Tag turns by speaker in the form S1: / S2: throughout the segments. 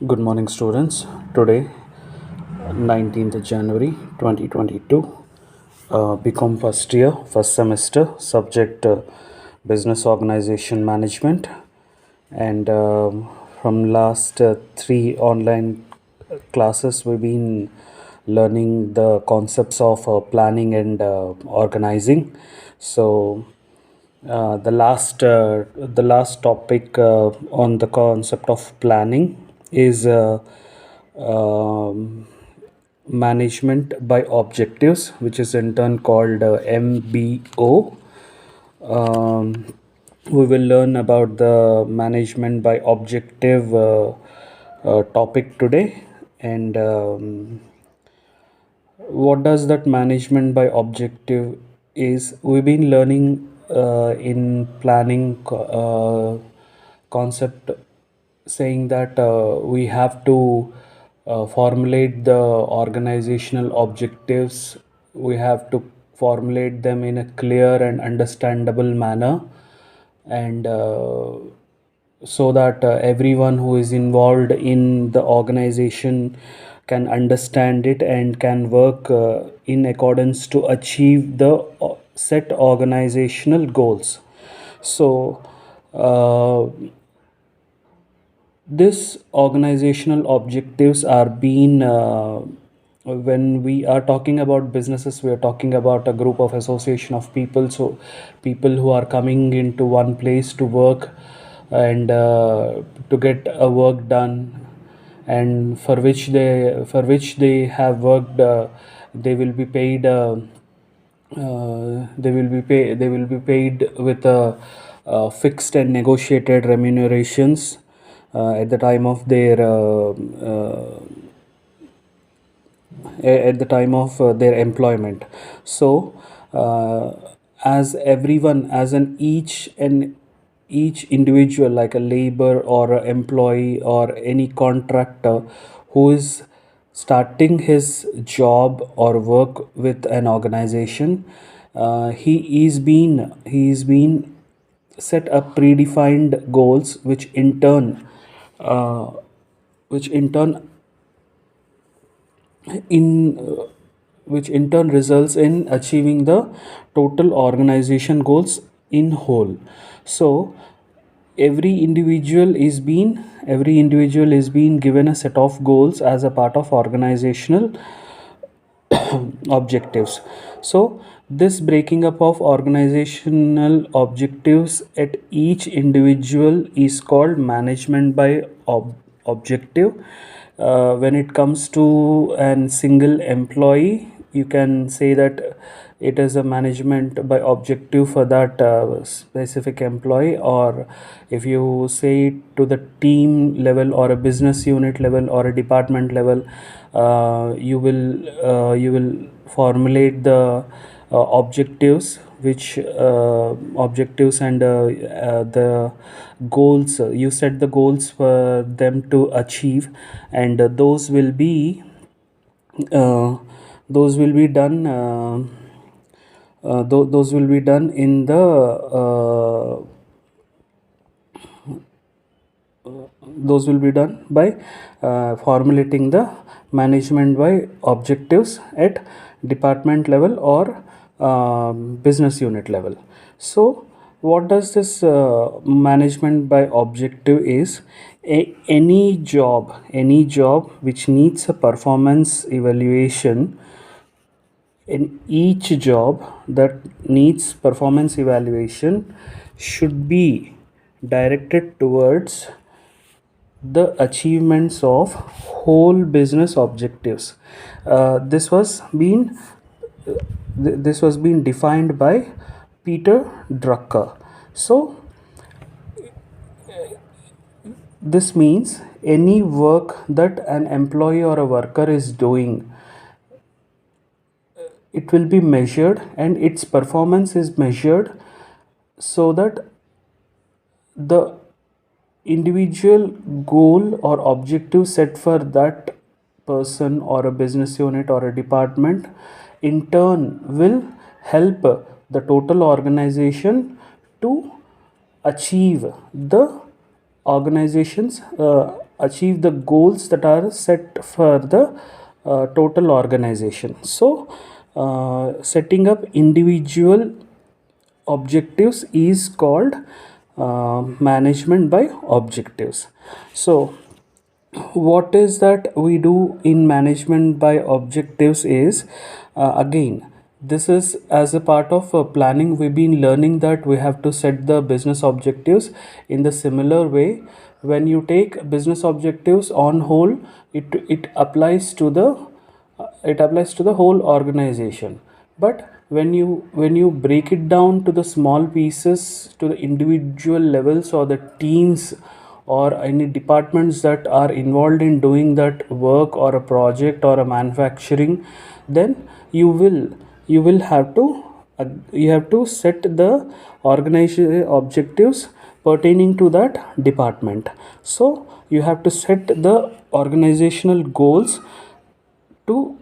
S1: Good morning, students. Today, 19th January 2022, BCom first year, first semester, subject Business Organization Management. And from last three online classes, we've been learning the concepts of planning and organizing. So, the last topic on the concept of planning is um, management by objectives, which is in turn called MBO. Um, we will learn about the management by objective topic today, and what does that management by objective is. We've been learning in planning concept, saying that we have to formulate the organizational objectives. We have to formulate them in a clear and understandable manner, and so that everyone who is involved in the organization can understand it and can work in accordance to achieve the set organizational goals. So this organizational objectives are being when we are talking about businesses, we are talking about a group of association of people. So people who are coming into one place to work and to get a work done, and for which they have worked, they will be paid they will be paid with a fixed and negotiated remunerations at the time of their employment. So as everyone, as an each individual, like a labor or a employee or any contractor who is starting his job or work with an organization, he is been set up predefined goals, uh, which in turn in which in turn results in achieving the total organization goals in whole. So every individual is being given a set of goals as a part of organizational objectives. So this breaking up of organizational objectives at each individual is called management by objective. When it comes to an single employee, you can say that it is a management by objective for that specific employee. Or if you say it to the team level or a business unit level or a department level, you will formulate the objectives, which objectives and the goals. You set the goals for them to achieve, and uh, those will be done those will be done in the those will be done by formulating the management by objectives at department level or business unit level. So what does this management by objective is? Any job which needs a performance evaluation, in each job that needs performance evaluation should be directed towards the achievements of whole business objectives. This was being defined by Peter Drucker. So this means any work that an employee or a worker is doing, it will be measured and its performance is measured, so that the individual goal or objective set for that person or a business unit or a department in turn will help the total organization to achieve the organization's achieve the goals that are set for the total organization. So setting up individual objectives is called management by objectives. So what is that we do in management by objectives is, again, this is as a part of planning. We've been learning that we have to set the business objectives in the similar way. When you take business objectives on whole, it applies to the whole organization. But when you break it down to the small pieces, to the individual levels or the teams or any departments that are involved in doing that work or a project or a manufacturing, then you will have to set the organization objectives pertaining to that department. So you have to set the organizational goals to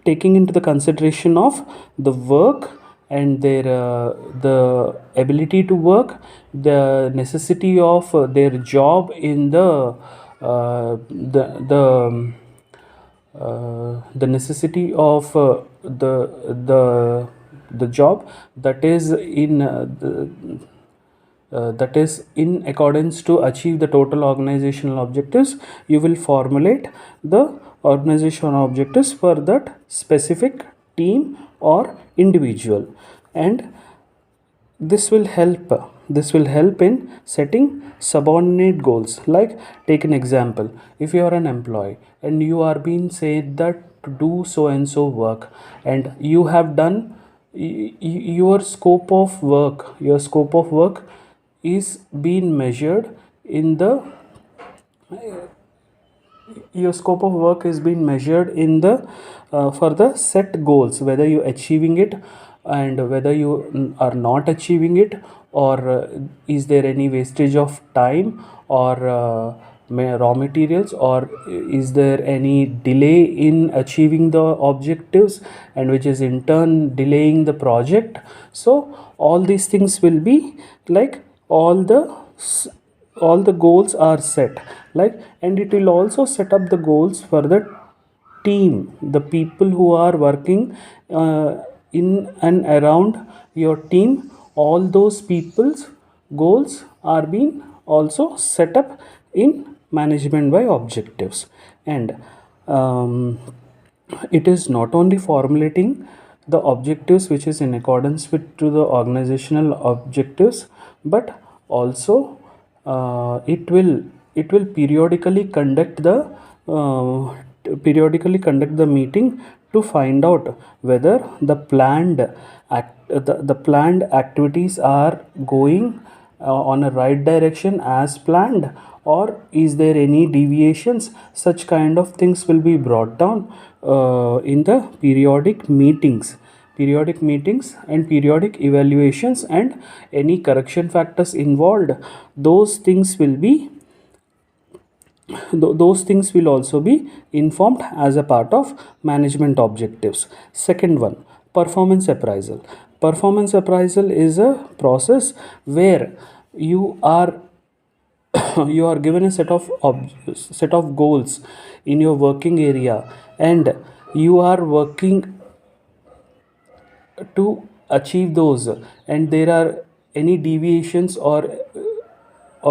S1: taking into the consideration of the work and their the ability to work, the necessity of their job in the necessity of the job that is in accordance to achieve the total organizational objectives. You will formulate the organizational objectives for that specific team or individual, and this will help in setting subordinate goals. Like, take an example. If you are an employee and you are being said that to do so and so work, and you have done your scope of work is being measured in the your scope of work is being measured in the for the set goals, whether you achieving it and whether you are not achieving it, or is there any wastage of time or raw materials, or is there any delay in achieving the objectives, and which is in turn delaying the project. So all these things will be like all the goals are set, like, and it will also set up the goals for the team, the people who are working in and around your team. All those people's goals are being also set up in management by objectives. And it is not only formulating the objectives which is in accordance with to the organizational objectives, but also it will uh, periodically conduct the meeting to find out whether the planned activities are going on a right direction as planned, or is there any deviations. Such kind of things will be brought down in the periodic meetings and periodic evaluations, and any correction factors involved, those things will be those things will also be informed as a part of management objectives. Second one, performance appraisal. Performance appraisal is a process where you are you are given a set of goals in your working area, and you are working to achieve those, and there are any deviations, or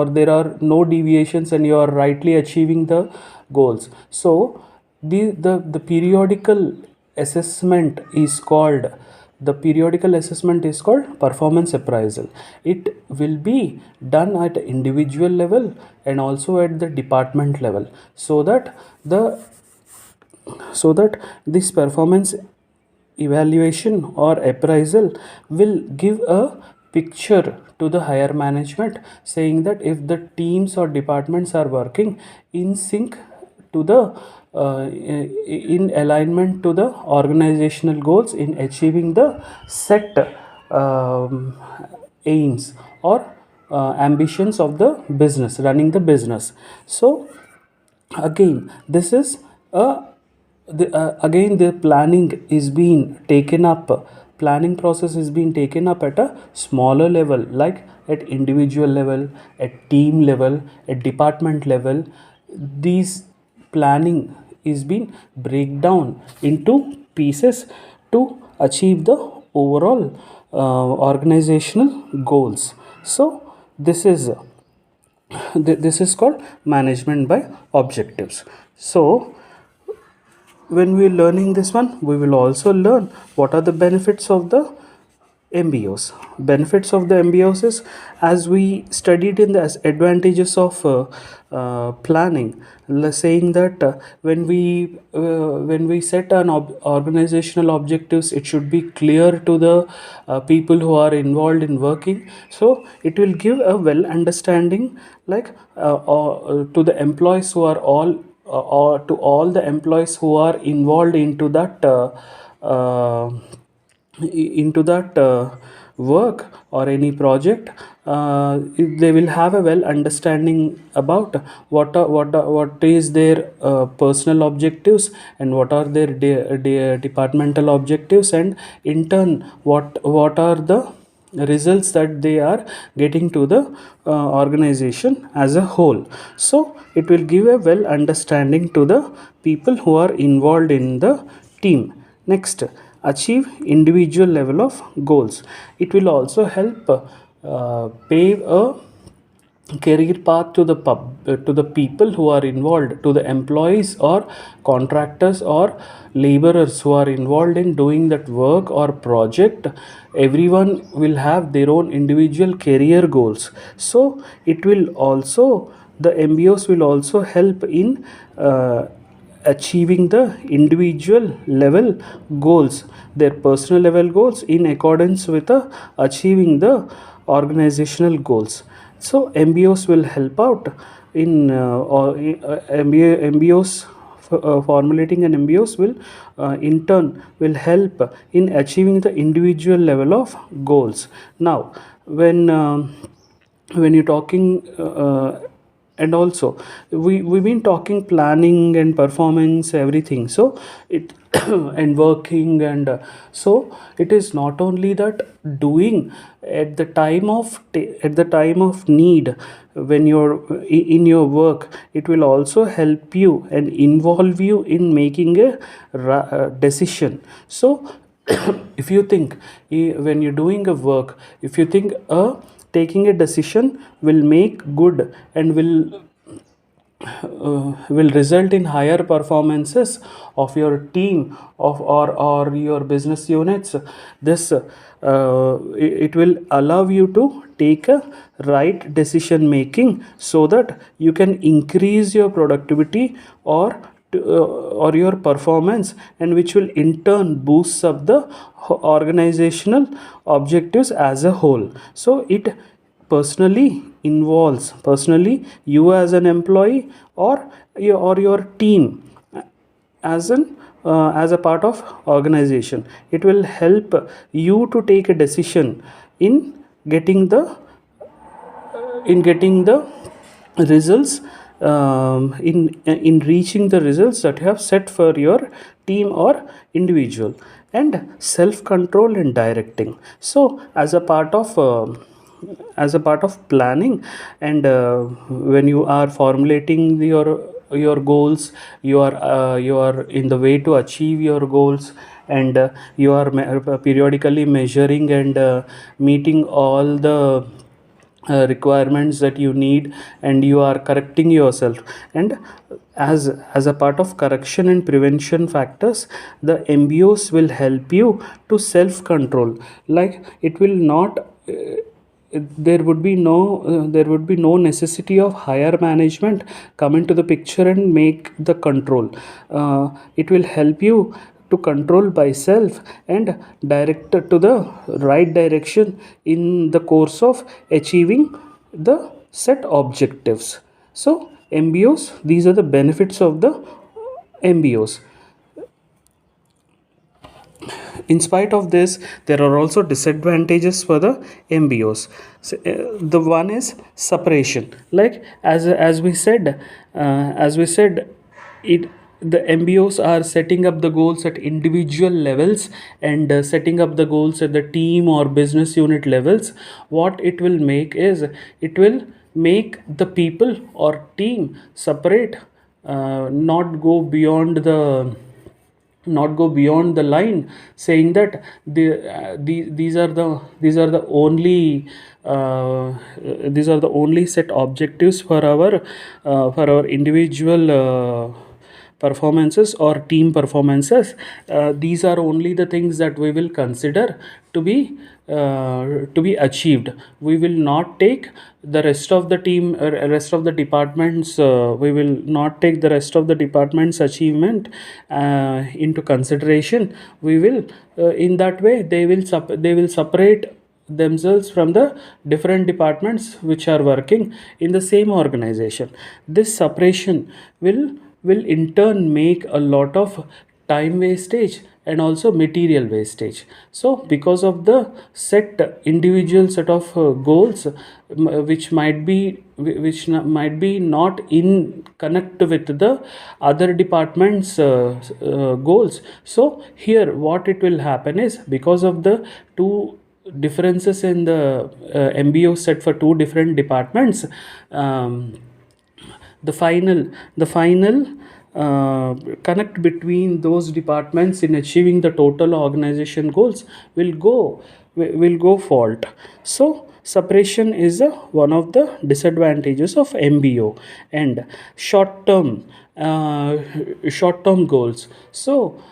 S1: there are no deviations, and you are rightly achieving the goals. So the periodical assessment is called performance appraisal. It will be done at individual level and also at the department level, so that this performance evaluation or appraisal will give a picture to the higher management, saying that if the teams or departments are working in sync to the in alignment to the organizational goals in achieving the set aims or ambitions of the business, running the business. So again, this is again the planning is being taken up planning process is being taken up at a smaller level, like at individual level, at team level, at department level. These planning is being break down into pieces to achieve the overall organizational goals. So this is called management by objectives. So when we're learning this one, we will also learn what are the benefits of the MBOs. Benefits of the MBOs is, as we studied in the advantages of planning, saying that when we set an organizational objectives, it should be clear to the people who are involved in working. So it will give a well understanding, like to the employees who are all or to all the employees who are involved uh, into that work or any project. They will have a well understanding about what is their personal objectives, and what are their departmental objectives, and in turn what are the results that they are getting to the organization as a whole. So it will give a well understanding to the people who are involved in the team. Next, achieve individual level of goals. It will also help pave a career path to to the people who are involved, to the employees or contractors or laborers who are involved in doing that work or project. Everyone will have their own individual career goals. So it will also, the MBOs will also help in achieving the individual level goals, their personal level goals, in accordance with achieving the organizational goals. So MBOs will help out in MBOs. Formulating an MBOs will in turn will help in achieving the individual level of goals. Now when you're talking and also we've been talking planning and performance, everything. So it and working, and so it is not only that doing at the time of at the time of need, when you're in your work, it will also help you and involve you in making a decision. So if you think, when you're doing a work, if you think taking a decision will make good and will result in higher performances of your team or your business units, this it will allow you to take a right decision making, so that you can increase your productivity or your performance, and which will in turn boost up the organizational objectives as a whole. So it personally you as an employee, or your team as an as a part of organization, it will help you to take a decision in getting the results, in reaching the results that you have set for your team or individual. And self control and directing. So as a part of planning, and when you are formulating your goals, you are in the way to achieve your goals, and you are periodically measuring and meeting all the requirements that you need, and you are correcting yourself. And as a part of correction and prevention factors, the MBOs will help you to self control. Like it will not there would be no necessity of higher management come into the picture and make the control. It will help you to control by self and direct to the right direction in the course of achieving the set objectives. So MBOs, these are the benefits of the MBOs. In spite of this, there are also disadvantages for the MBOs. So, the one is separation. Like as we said, it the MBOs are setting up the goals at individual levels and setting up the goals at the team or business unit levels. What it will make is, it will make the people or team separate, not go beyond the, not go beyond the line, saying that these are the only, these are the only set objectives for our individual performances or team performances. These are only the things that we will consider to be achieved. We will not take the rest of the team, rest of the departments, we will not take the rest of the department's achievement into consideration. We will, in that way, they will separate themselves from the different departments which are working in the same organization. This separation will in turn make a lot of time wastage and also material wastage. So because of the set individual set of goals, which might be, might be not in connect with the other departments goals. So here what it will happen is, because of the two differences in the MBO set for two different departments, the final connect between those departments in achieving the total organization goals will go fault. So separation is one of the disadvantages of MBO. And short term goals. So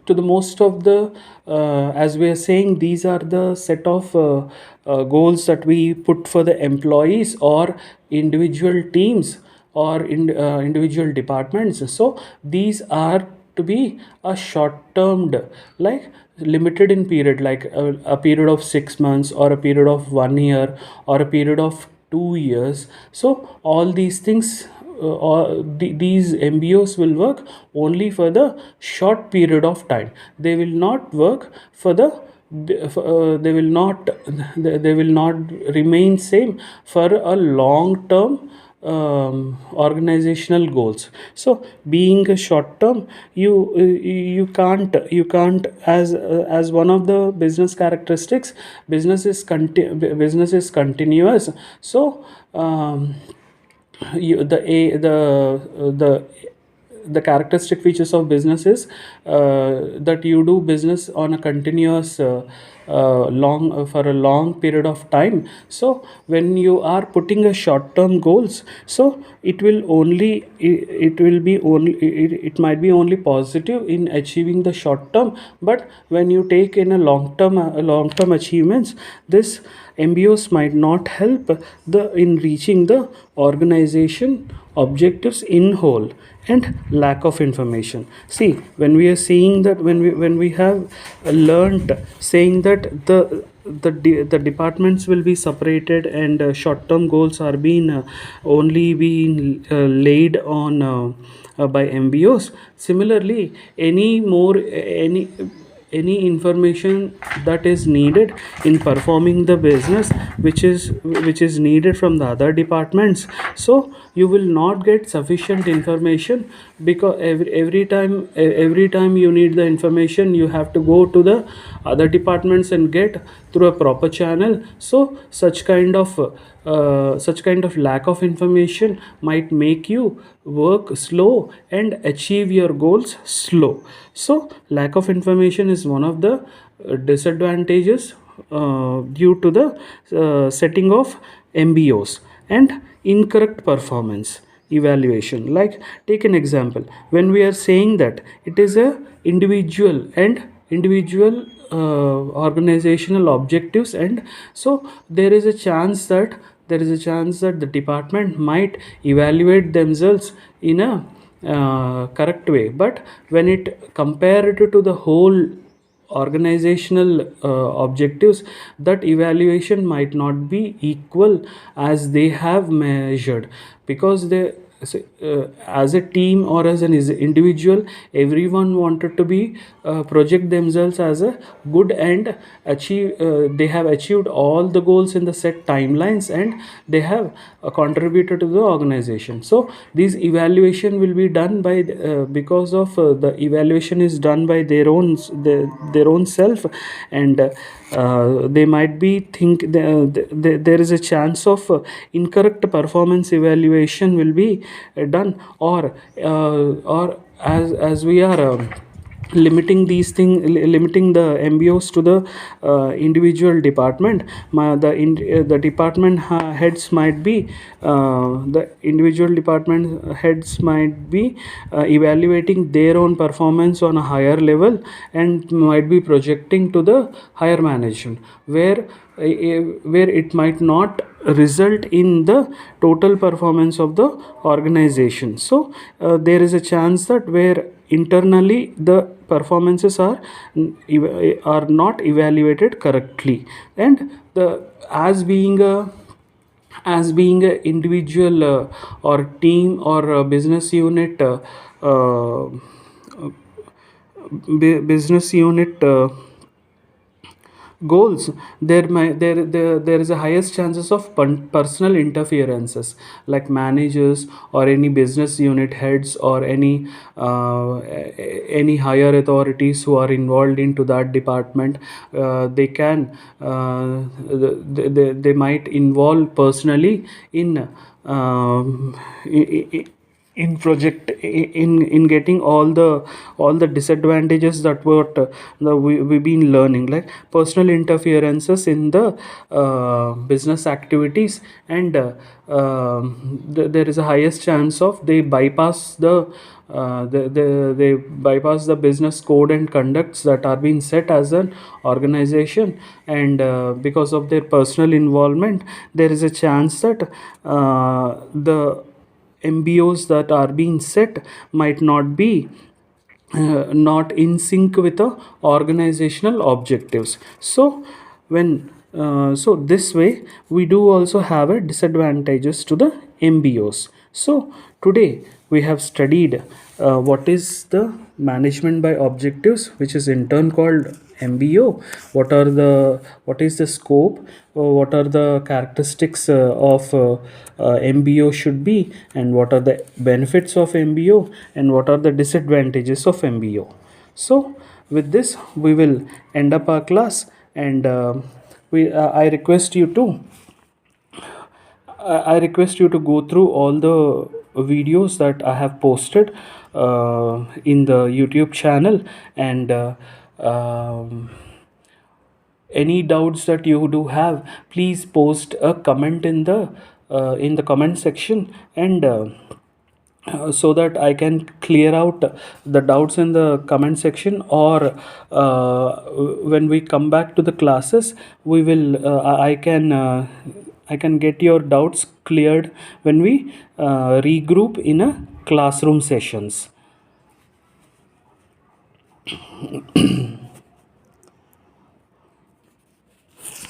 S1: to the most of the, as we are saying, these are the set of goals that we put for the employees or individual teams or individual departments. So these are to be a short termed, like limited in period, like a period of 6 months or a period of 1 year or a period of 2 years. So all these things, these MBOs will work only for the short period of time. They will not work for the, they will not remain same for a long term organizational goals. So being a short term, you can't, as one of the business characteristics, business is continuous. So the characteristic features of business is that you do business on a continuous long for a long period of time. So when you are putting a short term goals, so it will only, it will be only, it might be only positive in achieving the short term. But when you take in a long term achievements, this MBOs might not help the in reaching the organization objectives in whole. And lack of information. See, when we are seeing that, when we have learned saying that the departments will be separated and short term goals are being only being laid on by MBOs. Similarly, any information that is needed in performing the business, which is needed from the other departments, so you will not get sufficient information, because every time you need the information, you have to go to the other departments and get through a proper channel. So such kind of lack of information might make you work slow and achieve your goals slow. So lack of information is one of the disadvantages due to the setting of MBOs. And incorrect performance evaluation, like take an example, when we are saying that it is a individual organizational objectives, and so there is a chance that the department might evaluate themselves in a correct way. But when it compared to the whole organizational objectives, that evaluation might not be equal as they have measured, because they as a team or as an individual, everyone wanted to be project themselves as a good and achieve. They have achieved all the goals in the set timelines, and they have contributed to the organization. So these evaluation will be done by because of the evaluation is done by their own self, and they might be there is a chance of incorrect performance evaluation will be done, or as we are limiting the MBOs to the individual department. The department heads might be the individual department heads might be evaluating their own performance on a higher level, and might be projecting to the higher management, where it might not result in the total performance of the organization. So there is a chance that where internally the performances are not evaluated correctly, and the as being a individual or team or business unit business unit goals, there is a highest chances of personal interferences, like managers or any business unit heads or any higher authorities who are involved into that department. They can they might involve personally in um, in project in getting all the disadvantages that we've been learning, like personal interferences in the business activities, and there is a highest chance of they bypass they bypass the business code and conducts that are being set as an organization, and because of their personal involvement, there is a chance that the MBOs that are being set might not be not in sync with the organizational objectives. So when so this way we do also have a disadvantages to the MBOs. So today we have studied what is the management by objectives, which is in turn called MBO. What is the scope? What are the characteristics of MBO should be, and what are the benefits of MBO, and what are the disadvantages of MBO? So with this we will end up our class, and I request you to go through all the videos that I have posted in the YouTube channel, and any doubts that you do have, please post a comment in the comment section, and so that I can clear out the doubts in the comment section, or when we come back to the classes, we will I can get your doubts cleared when we regroup in a classroom sessions.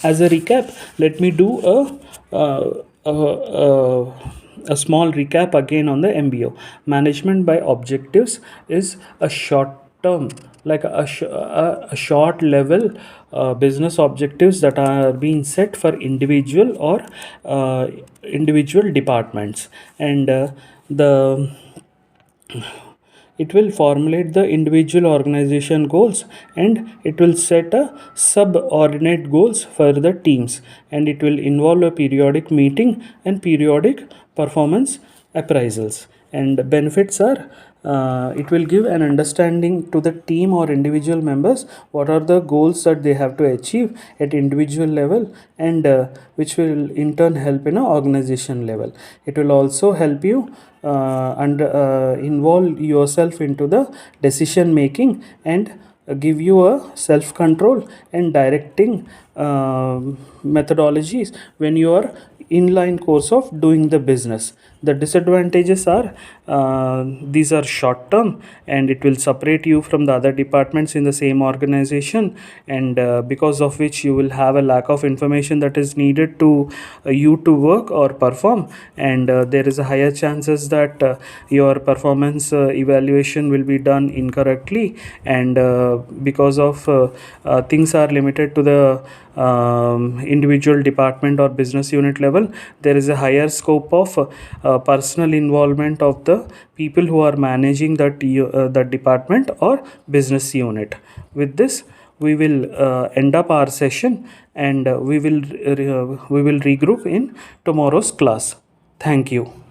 S1: As a recap, let me do a small recap again on the MBO. Management by objectives is a short term, like a short level business objectives that are being set for individual or individual departments, and the it will formulate the individual organization goals, and it will set a subordinate goals for the teams, and it will involve a periodic meeting and periodic performance appraisals. And benefits are it will give an understanding to the team or individual members what are the goals that they have to achieve at individual level, and which will in turn help in a organization level. It will also help you and involve yourself into the decision making, and give you a self control and directing methodologies when you are inline course of doing the business. The disadvantages are these are short term, and it will separate you from the other departments in the same organization, and because of which you will have a lack of information that is needed to you to work or perform, and there is a higher chances that your performance evaluation will be done incorrectly, and because of things are limited to the individual department or business unit level, there is a higher scope of personal involvement of the people who are managing that department or business unit. With this, we will end up our session, and we will regroup in tomorrow's class. Thank you.